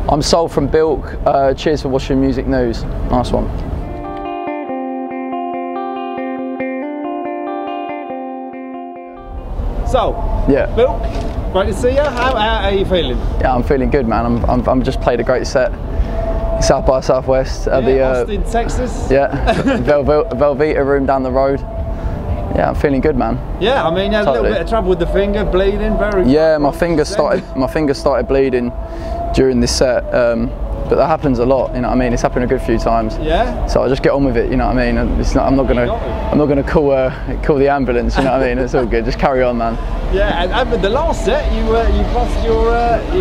I'm Sol from Bilk. Cheers for watching Music News. Nice one. So, yeah, Bilk, great to see you. How are you feeling? Yeah, I'm feeling good, man. I'm just played a great set. South by Southwest at the Austin, Texas. Yeah, Velveeta Room down the road. Yeah, I'm feeling good, man. Yeah, I mean, you had a little bit of trouble with the finger, bleeding, very. Yeah, my finger started bleeding during this set. But that happens a lot, you know what I mean? It's happened a good few times. Yeah. So I just get on with it, you know what I mean? And I'm not gonna call the ambulance, you know what I mean? It's all good. Just carry on, man. Yeah, and with the last set, you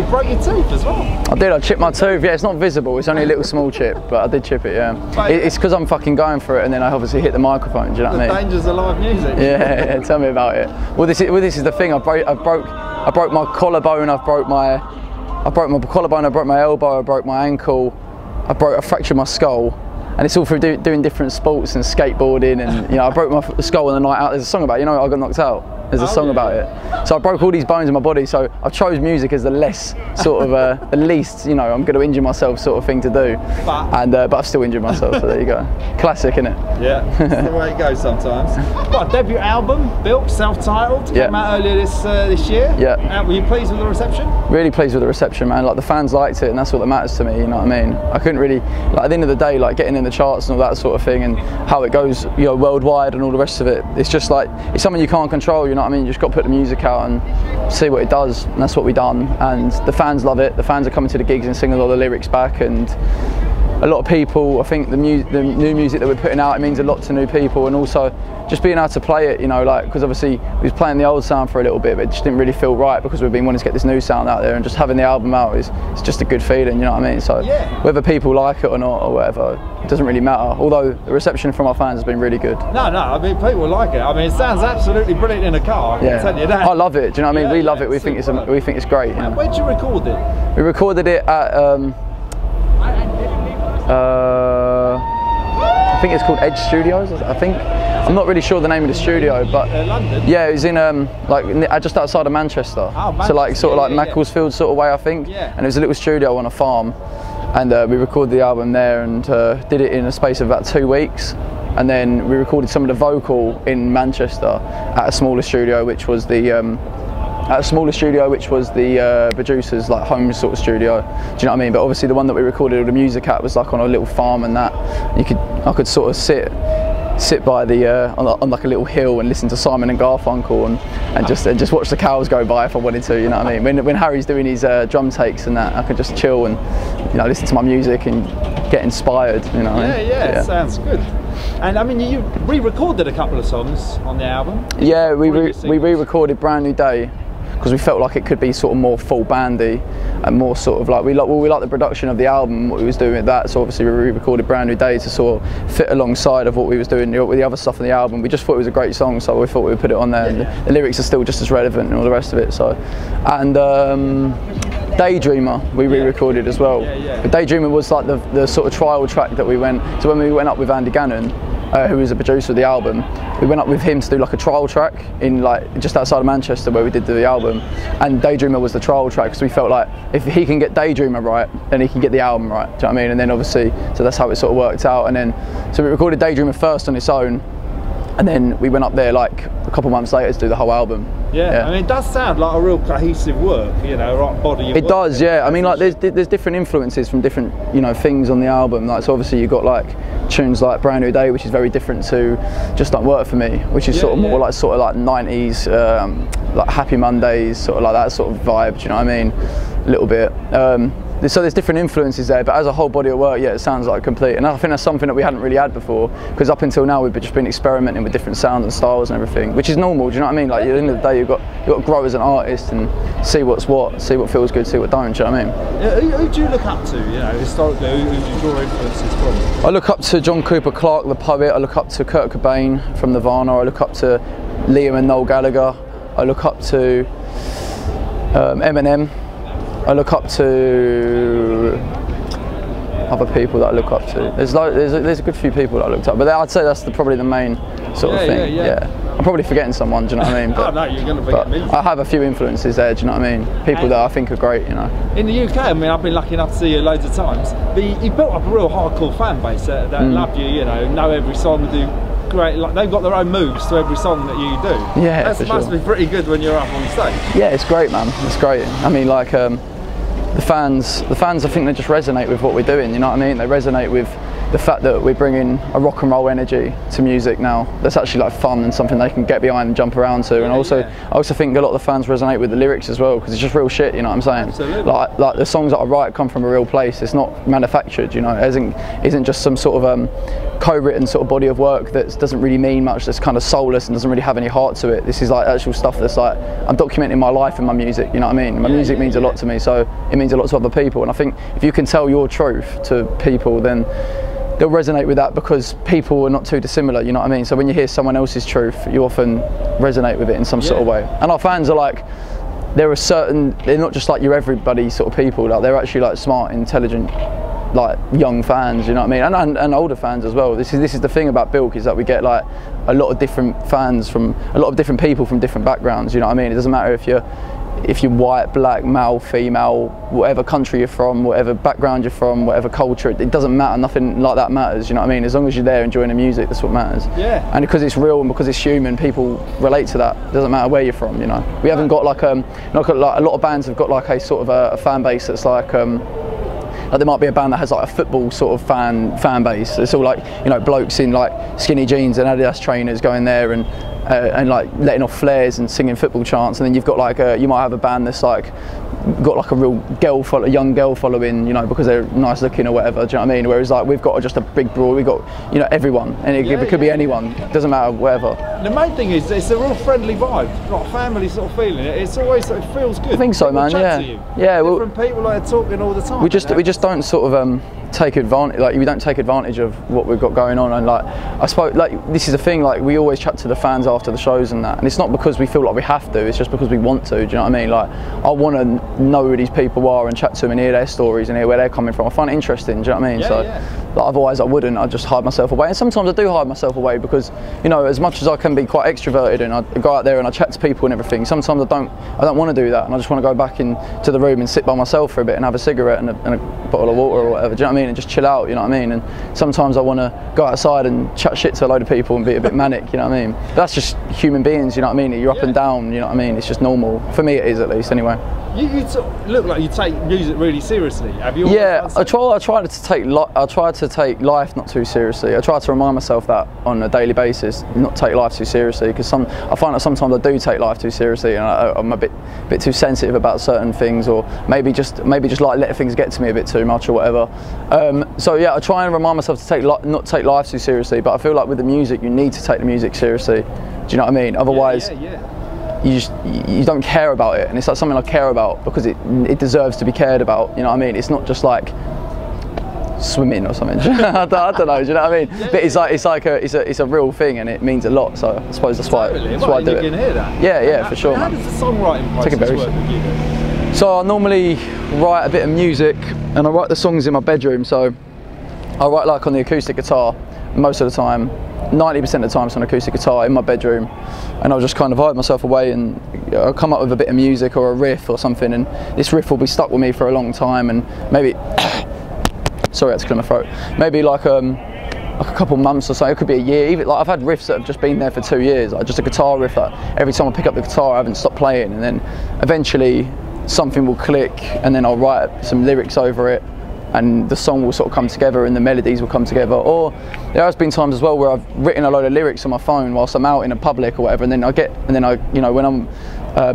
broke your tooth as well. I did. I chipped my tooth. Yeah, it's not visible. It's only a little small chip, but I did chip it. Yeah. It's because I'm fucking going for it, and then I obviously hit the microphone. Do you know what I mean? The dangers of live music. Yeah. Tell me about it. Well, this is the thing. I broke my collarbone. I broke my collarbone, I broke my elbow, I broke my ankle, I fractured my skull, and it's all through doing different sports and skateboarding, and you know, I broke my skull on the night out. There's a song about it, you know, I got knocked out. There's a song about it. So I broke all these bones in my body, so I've chose music as the less sort of, the least, you know, I'm going to injure myself sort of thing to do. But I've still injured myself, so there you go. Classic, innit? Yeah, that's the way it goes sometimes. What, debut album, Bilk, self-titled, came out earlier this year. Yeah. Were you pleased with the reception? Really pleased with the reception, man. Like, the fans liked it, and that's what that matters to me, you know what I mean? I couldn't really, like, at the end of the day, like, getting in the charts and all that sort of thing, and how it goes, you know, worldwide and all the rest of it, it's just like, it's something you can't control, you know what I mean? You just got to put the music out and see what it does, and that's what we've done, and the fans love it. The fans are coming to the gigs and singing all the lyrics back, and a lot of people, I think the new music that we're putting out, it means a lot to new people, and also just being able to play it, you know, like, because obviously we was playing the old sound for a little bit, but it just didn't really feel right, because we've been wanting to get this new sound out there, and just having the album out it's just a good feeling, you know what I mean? So whether people like it or not or whatever, it doesn't really matter, although the reception from our fans has been really good. No, I mean, people like it. I mean, it sounds absolutely brilliant in a car, I can tell you that. I love it, do you know what I mean? We love it, we think it's great. You know? Where did you record it? We recorded it at I think it's called Edge Studios, I think. I'm not really sure the name of the studio, but London? Yeah, it was in like just outside of Manchester. Oh, Manchester. So like sort of like Macclesfield sort of way, I think. Yeah. And it was a little studio on a farm, and we recorded the album there, and did it in a space of about 2 weeks. And then we recorded some of the vocal in Manchester at a smaller studio, which was the producer's like home sort of studio. Do you know what I mean? But obviously the one that we recorded all the music at was like on a little farm, and that I could sort of sit by the on like a little hill and listen to Simon and Garfunkel and just watch the cows go by if I wanted to. You know what I mean? When Harry's doing his drum takes and that, I could just chill and, you know, listen to my music and get inspired. You know? Yeah, it sounds good. And I mean, you re-recorded a couple of songs on the album. Yeah, we re-recorded Brand New Day, because we felt like it could be sort of more full bandy and more sort of like, we like the production of the album, what we was doing with that, so obviously we re-recorded Brand New Day to sort of fit alongside of what we was doing with the other stuff on the album. We just thought it was a great song, so we thought we would put it on there, and the lyrics are still just as relevant and all the rest of it. So, and Daydreamer we re-recorded as well. But Daydreamer was like the sort of trial track that we went, so when we went up with Andy Gannon, who was a producer of the album, we went up with him to do like a trial track in like just outside of Manchester where we did the album, and Daydreamer was the trial track, because we felt like if he can get Daydreamer right, then he can get the album right. Do you know what I mean? And then obviously, so that's how it sort of worked out. And then so we recorded Daydreamer first on its own, and then we went up there like a couple months later to do the whole album. Yeah, I mean, it does sound like a real cohesive work, you know, right body of work. It does, yeah. I mean, like there's different influences from different, you know, things on the album. Like, so obviously you've got like tunes like Brand New Day, which is very different to Just Don't Work For Me, which is sort of more like 90s, like Happy Mondays, sort of like that sort of vibe. Do you know what I mean? A little bit. So there's different influences there, but as a whole body of work, yeah, it sounds like complete. And I think that's something that we hadn't really had before, because up until now we've just been experimenting with different sounds and styles and everything, which is normal. Do you know what I mean? Like, at the end of the day, you've got to grow as an artist and see what's what, see what feels good, see what don't. Do you know what I mean? Who do you look up to? You know, historically, who do you draw influences from? I look up to John Cooper Clarke, the poet. I look up to Kurt Cobain from Nirvana. I look up to Liam and Noel Gallagher. I look up to Eminem. I look up to other people that I look up to. There's a good few people that I looked up, but I'd say that's probably the main sort of thing. Yeah. I'm probably forgetting someone, do you know what I mean? But, oh no, you're going to forget me. I have a few influences there, do you know what I mean? People that I think are great, you know. In the UK, I mean, I've been lucky enough to see you loads of times, but you built up a real hardcore fan base that love you, you know every song, do great, like they've got their own moves to every song that you do. Yeah, that must be pretty good when you're up on stage. Yeah, it's great, man. It's great. I mean, like the fans, I think they just resonate with what we're doing. You know what I mean? They resonate with the fact that we're bringing a rock and roll energy to music now. That's actually like fun and something they can get behind and jump around to. And I also think a lot of the fans resonate with the lyrics as well, because it's just real shit. You know what I'm saying? Absolutely. Like the songs that I write come from a real place. It's not manufactured. You know, it isn't just some sort of co-written sort of body of work that doesn't really mean much. That's kind of soulless and doesn't really have any heart to it. This is like actual stuff that's like I'm documenting my life in my music. You know what I mean? My music means a lot to me, so it means a lot to other people. And I think if you can tell your truth to people, then they'll resonate with that, because people are not too dissimilar, you know what I mean? So when you hear someone else's truth, you often resonate with it in some sort of way. And our fans are like, they're not just like your everybody sort of people, like they're actually like smart, intelligent, like young fans, you know what I mean? And older fans as well. This is the thing about Bilk, is that we get like a lot of different fans from a lot of different people from different backgrounds, you know what I mean? It doesn't matter if you're white, black, male, female, whatever country you're from, whatever background you're from, whatever culture, it doesn't matter, nothing like that matters, you know what I mean? As long as you're there enjoying the music, that's what matters. Yeah. And because it's real and because it's human, people relate to that. It doesn't matter where you're from, you know. We haven't got like a lot of bands have got like a sort of a fan base that's like there might be a band that has like a football sort of fan base. It's all like, you know, blokes in like skinny jeans and Adidas trainers going there and like letting off flares and singing football chants, and then you've got like you might have a band that's like got like a real young girl following, you know, because they're nice looking or whatever, do you know what I mean? Whereas like we've got just a big broad, we've got, you know, everyone, and it could be anyone, doesn't matter, whatever. The main thing is it's a real friendly vibe, like family sort of feeling. It's always, it feels good. I think so, man. Yeah, yeah. Different people like talking all the time. We just don't sort of take advantage, like we don't take advantage of what we've got going on. And like I suppose like this is the thing, like we always chat to the fans after the shows and that, and it's not because we feel like we have to, it's just because we want to, do you know what I mean? Like I want to know who these people are and chat to them and hear their stories and hear where they're coming from. I find it interesting, do you know what I mean? Like, otherwise I wouldn't, I'd just hide myself away. And sometimes I do hide myself away because, you know, as much as I can be quite extroverted and I go out there and I chat to people and everything, sometimes I don't want to do that, and I just want to go back into the room and sit by myself for a bit and have a cigarette and a bottle of water or whatever, do you know what I mean? And just chill out, you know what I mean? And sometimes I want to go outside and chat shit to a load of people and be a bit manic, you know what I mean? But that's just human beings, you know what I mean? You're up and down, you know what I mean? It's just normal. For me it is, at least, anyway. You look like you take music really seriously. Have you? Yeah, I try to take life not too seriously. I try to remind myself that on a daily basis, not take life too seriously, because I find that sometimes I do take life too seriously, and I'm a bit too sensitive about certain things, or maybe just like let things get to me a bit too much or whatever. So yeah, I try and remind myself to not take life too seriously. But I feel like with the music, you need to take the music seriously. Do you know what I mean? Otherwise. You don't care about it, and it's like something I care about because it deserves to be cared about, you know what I mean? It's not just like swimming or something. I don't know, do you know what I mean? But it's a real thing, and it means a lot, so I suppose that's why I do it. You can hear that. Yeah, for sure, man. How does the songwriting process work with you? So I normally write a bit of music, and I write the songs in my bedroom, so I write like on the acoustic guitar most of the time. 90% of the time it's on acoustic guitar in my bedroom, and I'll just kind of hide myself away and I'll come up with a bit of music or a riff or something, and this riff will be stuck with me for a long time, and maybe sorry, I had to clear my throat, maybe like a couple months or so, it could be a year. Even like I've had riffs that have just been there for 2 years, like just a guitar riff that every time I pick up the guitar I haven't stopped playing, and then eventually something will click and then I'll write some lyrics over it, and the song will sort of come together and the melodies will come together. Or there has been times as well where I've written a load of lyrics on my phone whilst I'm out in a public or whatever, and then you know, when I'm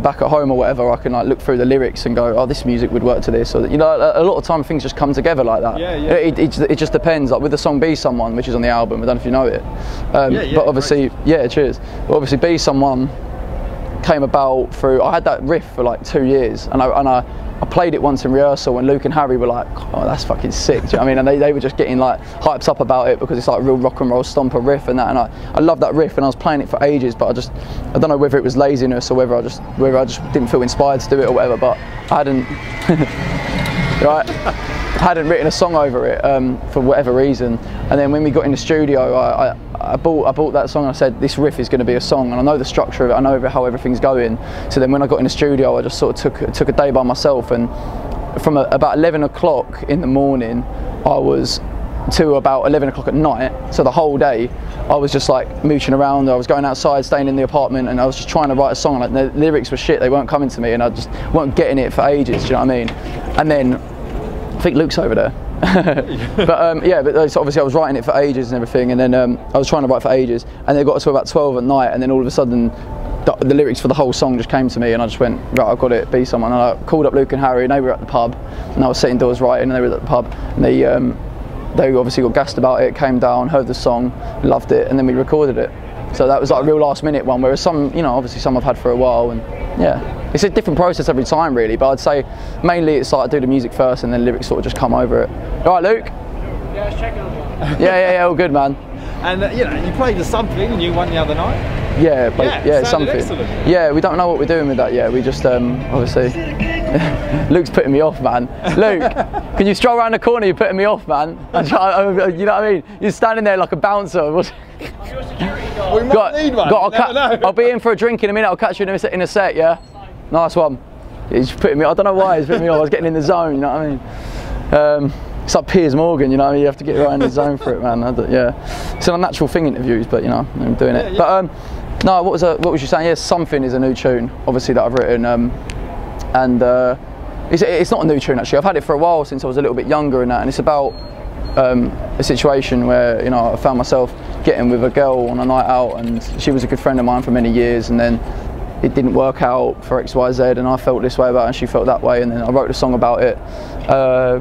back at home or whatever, I can like look through the lyrics and go, oh, this music would work to this, or you know, a lot of time things just come together like that. It just depends. Like with the song Be Someone, which is on the album, I don't know if you know it, but obviously, cheers. But obviously Be Someone came about through, I had that riff for like 2 years, and I played it once in rehearsal, and Luke and Harry were like, oh, that's fucking sick, do you know what I mean? And they were just getting like hyped up about it because it's like a real rock and roll stomper riff and that, and I love that riff, and I was playing it for ages, but I don't know whether it was laziness or whether I just didn't feel inspired to do it or whatever, but I hadn't right. hadn't written a song over it for whatever reason. And then when we got in the studio, I bought that song. I said, this riff is going to be a song, and I know the structure of it. I know how everything's going. So then when I got in the studio, I just sort of took a day by myself, and from about 11 o'clock in the morning, I was to about 11 o'clock at night. So the whole day, I was just like mooching around. I was going outside, staying in the apartment, and I was just trying to write a song. Like, the lyrics were shit, they weren't coming to me, and I just weren't getting it for ages. Do you know what I mean? And then I think Luke's over there. But yeah, but so obviously I was writing it for ages and everything, and then I was trying to write for ages, and then it got to about 12 at night, and then all of a sudden the lyrics for the whole song just came to me, and I just went, right, I've got it, be someone. And I called up Luke and Harry, and they were at the pub, and I was sitting doors writing, and they were at the pub, and they obviously got gassed about it, came down, heard the song, loved it, and then we recorded it. So that was like a real last minute one, whereas some, you know, obviously some I've had for a while, and yeah, it's a different process every time really, but I'd say mainly it's like I do the music first and then lyrics sort of just come over it. All right, Luke? Yeah, it's checking on you. Yeah, all good, man. And you know, you played the Something and you won the other night. Yeah, Something. Excellent. Yeah, we don't know what we're doing with that yet. We just obviously Luke's putting me off, man. Luke, can you stroll around the corner? You're putting me off, man. You know what I mean? You're standing there like a bouncer. Your security guard. We might need one. I'll be in for a drink in a minute. I'll catch you in a sec. Yeah, nice one. He's putting me. I don't know why he's putting me off. I was getting in the zone. You know what I mean? It's like Piers Morgan, you know. You have to get right in the zone for it, man. Yeah, it's an unnatural thing, interviews, but you know, I'm doing it. Yeah. But no, what was you saying? Yeah, Something is a new tune, obviously, that I've written, and it's not a new tune actually. I've had it for a while, since I was a little bit younger and that, and it's about a situation where, you know, I found myself getting with a girl on a night out, and she was a good friend of mine for many years, and then it didn't work out for XYZ, and I felt this way about it and she felt that way, and then I wrote a song about it,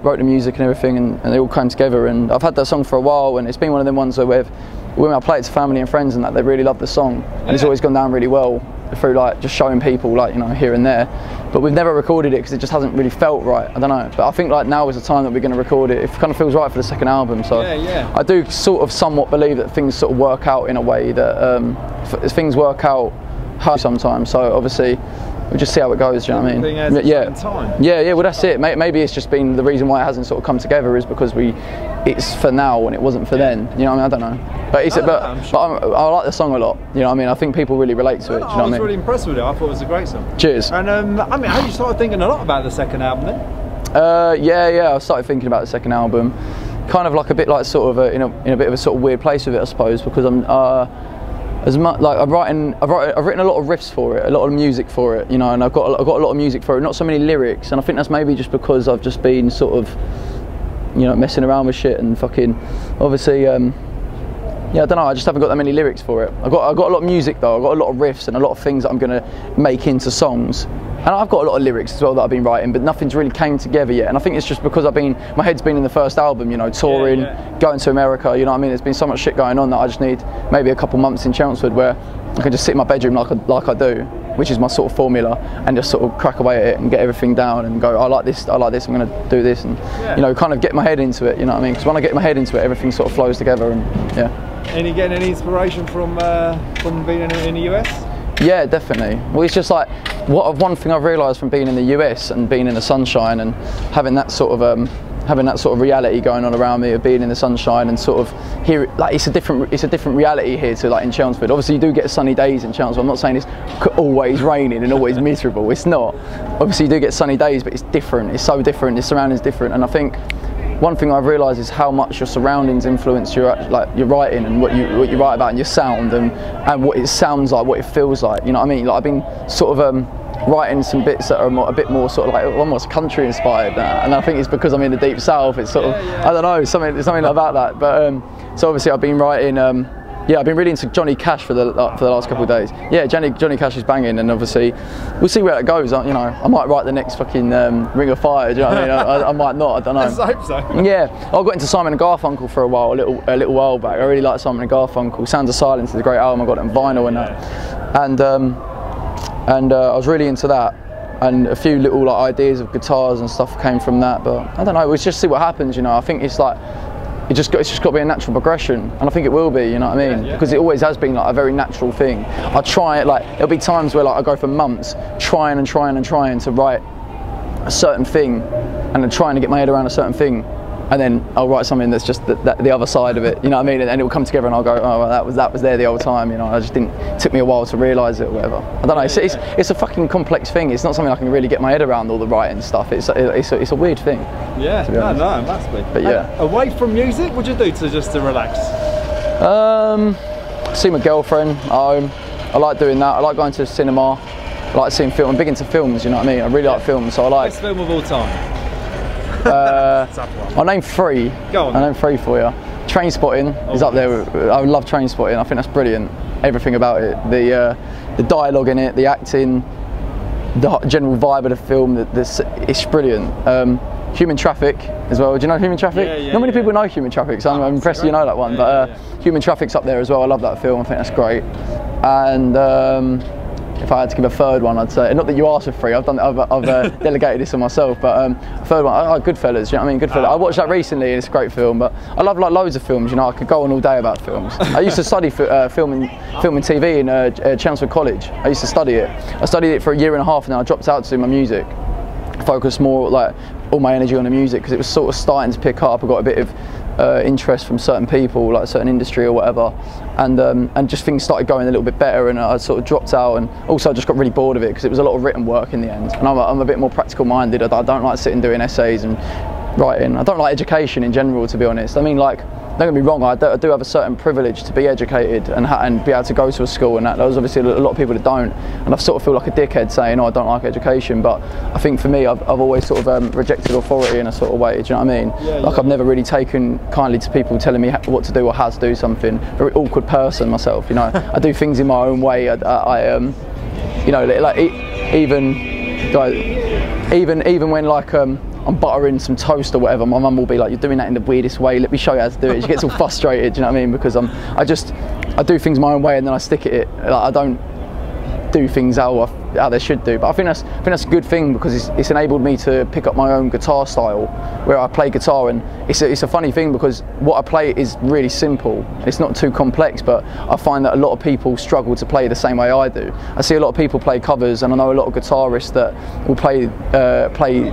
wrote the music and everything, and it all came together. And I've had that song for a while, and it's been one of them ones where when I play it to family and friends and that, they really love the song, and it's always gone down really well through like just showing people, like, you know, here and there. But we've never recorded it because it just hasn't really felt right. I don't know, but I think like now is the time that we're going to record it. It kind of feels right for the second album. So yeah. I do sort of somewhat believe that things sort of work out in a way that things work out sometimes. So obviously we'll just see how it goes. Do you know what I mean? Yeah. Well, that's it. Maybe it's just been the reason why it hasn't sort of come together is because it's for now and it wasn't for then. You know what I mean? I don't know. But I like the song a lot. You know what I mean? I think people really relate to it. Do you know what I mean? I was really impressed with it. I thought it was a great song. Cheers. And I mean, have you started thinking a lot about the second album then? Yeah. I started thinking about the second album, kind of like a bit like sort of in a bit of a sort of weird place with it, I suppose, because I'm. As much like I've written a lot of riffs for it, a lot of music for it, you know, and I've got a lot of music for it, not so many lyrics, and I think that's maybe just because I've just been sort of, you know, messing around with shit and fucking, obviously, yeah, I don't know, I just haven't got that many lyrics for it. I've got a lot of music though, I've got a lot of riffs and a lot of things that I'm gonna make into songs. And I've got a lot of lyrics as well that I've been writing, but nothing's really came together yet. And I think it's just because my head's been in the first album, you know, touring, going to America, you know what I mean? There's been so much shit going on that I just need maybe a couple months in Chelmsford where I can just sit in my bedroom like I do, which is my sort of formula, and just sort of crack away at it and get everything down and go, I like this, I'm going to do this, and you know, kind of get my head into it, you know what I mean? Because when I get my head into it, everything sort of flows together, and yeah. And you getting any inspiration from being in the US? Yeah, definitely. Well, it's just like one thing I've realised from being in the US and being in the sunshine and having that sort of reality going on around me of being in the sunshine and sort of here, like it's a different reality here to like in Chelmsford. Obviously, you do get sunny days in Chelmsford. I'm not saying it's always raining and always miserable. It's not. Obviously, you do get sunny days, but it's different. It's so different. The surroundings different, and I think one thing I've realised is how much your surroundings influence your writing and what you write about and your sound and what it sounds like, what it feels like. You know what I mean? Like I've been sort of writing some bits that are a bit more sort of like almost country inspired, and I think it's because I'm in the deep south. It's sort of I don't know, something about that. But so obviously I've been writing. Yeah, I've been really into Johnny Cash for the last couple of days. Yeah, Johnny Cash is banging, and obviously we'll see where it goes. You know, I might write the next fucking Ring of Fire. Do you know what I mean? I might not. I don't know. I hope so. Yeah, I got into Simon and Garfunkel for a while, a little while back. I really like Simon and Garfunkel. Sounds of Silence is a great album. I got it on vinyl and that, and I was really into that. And a few little like ideas of guitars and stuff came from that. But I don't know. We'll just see what happens. You know, I think it's like. It's just got to be a natural progression, and I think it will be, you know what I mean? Because it always has been like a very natural thing. I try it, like there'll be times where like I go for months trying to write a certain thing and then trying to get my head around a certain thing, and then I'll write something that's just the other side of it, you know what I mean? And it will come together and I'll go, oh, well, that was there the whole time, you know. It took me a while to realise it or whatever. I don't know, it's a fucking complex thing. It's not something I can really get my head around, all the writing stuff. It's a weird thing. Yeah, no, it must be. But yeah. And away from music, what do you do to relax? See my girlfriend at home. I like doing that. I like going to the cinema. I like seeing film. I'm big into films, you know what I mean? I really like films, so I like... Best film of all time? I'll name 3. Go on. I'll name 3 for you. Trainspotting is up there. I love Trainspotting. I think that's brilliant. Everything about it. The dialogue in it, the acting, the general vibe of the film. It's brilliant. Human Traffic as well. Do you know Human Traffic? Yeah, Not many people know Human Traffic, so I'm impressed you know that one. But Human Traffic's up there as well. I love that film. I think that's great. And if I had to give a third one, I'd say, not that you asked for 3, I've delegated this on myself, but third one, Goodfellas, you know what I mean? Goodfellas. I watched that recently and it's a great film, but I love like loads of films, you know, I could go on all day about films. I used to study film and TV in Chelmsford College. I used to study it. I studied it for a year and a half and then I dropped out to do my music. Focused more, like, all my energy on the music because it was sort of starting to pick up. I got a bit of interest from certain people, like a certain industry or whatever, and just things started going a little bit better, and I sort of dropped out, and also I just got really bored of it because it was a lot of written work in the end, and I'm a bit more practical minded. I don't like sitting doing essays and writing. I don't like education in general, to be honest. I mean, like, don't get me wrong, I do have a certain privilege to be educated and be able to go to a school, and that there's obviously a lot of people that don't, and I sort of feel like a dickhead saying, oh, I don't like education, but I think for me, I've always sort of rejected authority in a sort of way, do you know what I mean? Like, I've never really taken kindly to people telling me what to do or how to do something. Very awkward person myself, you know. I do things in my own way. You know, like even when like I'm buttering some toast or whatever, my mum will be like, you're doing that in the weirdest way, let me show you how to do it. She gets all frustrated, do you know what I mean? Because I do things my own way and then I stick at it. Like, I don't do things how they should do. But I think that's a good thing because it's enabled me to pick up my own guitar style where I play guitar, and it's a funny thing because what I play is really simple. It's not too complex, but I find that a lot of people struggle to play the same way I do. I see a lot of people play covers, and I know a lot of guitarists that will play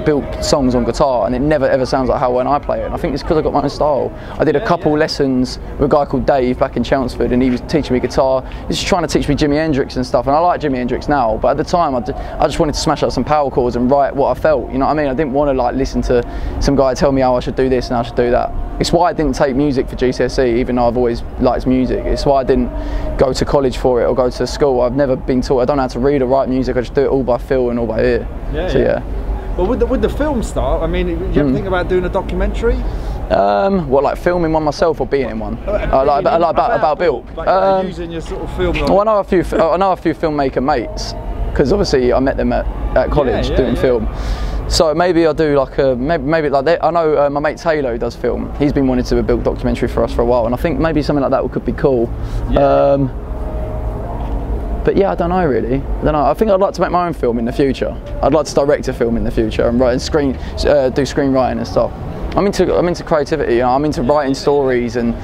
Bilk songs on guitar, and it never ever sounds like how when I play it. And I think it's because I got my own style. I did a couple lessons with a guy called Dave back in Chelmsford, and he was teaching me guitar. He was trying to teach me Jimi Hendrix and stuff, and I like Jimi Hendrix now, but at the time I just wanted to smash out some power chords and write what I felt, you know what I mean? I didn't want to like listen to some guy tell me how I should do this and how I should do that. It's why I didn't take music for GCSE, even though I've always liked music. It's why I didn't go to college for it or go to school. I've never been taught. I don't know how to read or write music. I just do it all by feel and all by ear. Yeah. Well, with the film start, I mean, do you ever think about doing a documentary? What, like filming one myself or being in one? About Bilk. Using your sort of film. Well, I know a few filmmaker mates because obviously I met them at college doing film. So maybe I'll do like maybe like that. I know my mate Taylor who does film. He's been wanting to do a Bilk documentary for us for a while, and I think maybe something like that could be cool. Yeah. But yeah, I don't know really. I don't know. I think I'd like to make my own film in the future. I'd like to direct a film in the future and write and do screenwriting and stuff. I'm into creativity. You know? I'm into writing stories and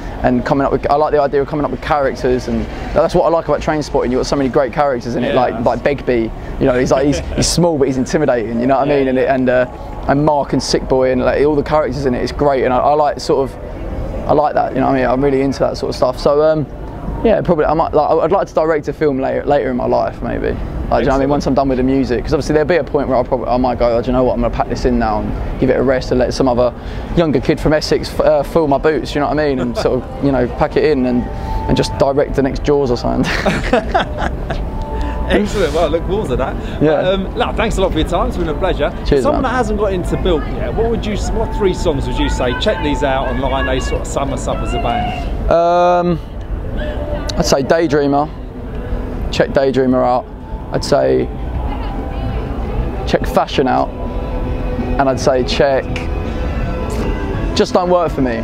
coming up with. I like the idea of coming up with characters, and that's what I like about Trainspotting. You've got so many great characters in it, like Begbie. You know, he's small but he's intimidating. You know what I mean? And Mark and Sick Boy and like all the characters in it. It's great, and I like that. You know what I mean? I'm really into that sort of stuff. So yeah, probably I'd like to direct a film later in my life, maybe. Like, do you know what I mean? Once I'm done with the music, because obviously there'll be a point where I might go, oh, do you know what? I'm going to pack this in now and give it a rest and let some other younger kid from Essex fill my boots. You know what I mean? And sort of, you know, pack it in and just direct the next Jaws or something. Excellent. Well, look forward to that. Yeah. Thanks a lot for your time. It's been a pleasure. Cheers, Someone man. that hasn't got into Bilk yet, what 3 songs would you say? Check these out online. They sort of sum us up as a band. I'd say Daydreamer. Check Daydreamer out. I'd say check Fashion out, and I'd say check Just Don't Work For Me.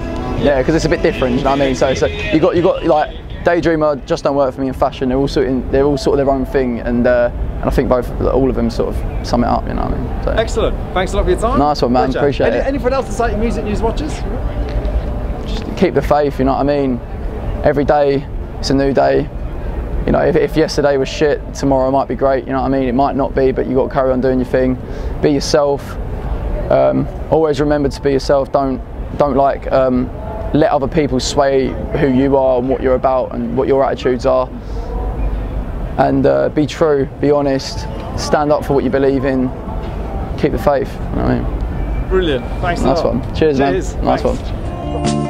Yeah, because it's a bit different. You know what I mean? So you got like Daydreamer, Just Don't Work For Me, and Fashion. They're all sort of their own thing, and I think all of them sort of sum it up. You know what I mean? So. Excellent. Thanks a lot for your time. Nice one, man. Pleasure. Appreciate it. Anything else to say to Music News watchers? Just keep the faith. You know what I mean? Every day it's a new day. You know, if yesterday was shit, tomorrow might be great. You know what I mean? It might not be, but you got to carry on doing your thing. Be yourself. Always remember to be yourself. Don't like let other people sway who you are and what you're about and what your attitudes are. And be true, be honest, stand up for what you believe in, keep the faith. You know what I mean? Brilliant. Thanks a lot. Nice one. Cheers, man. Nice one.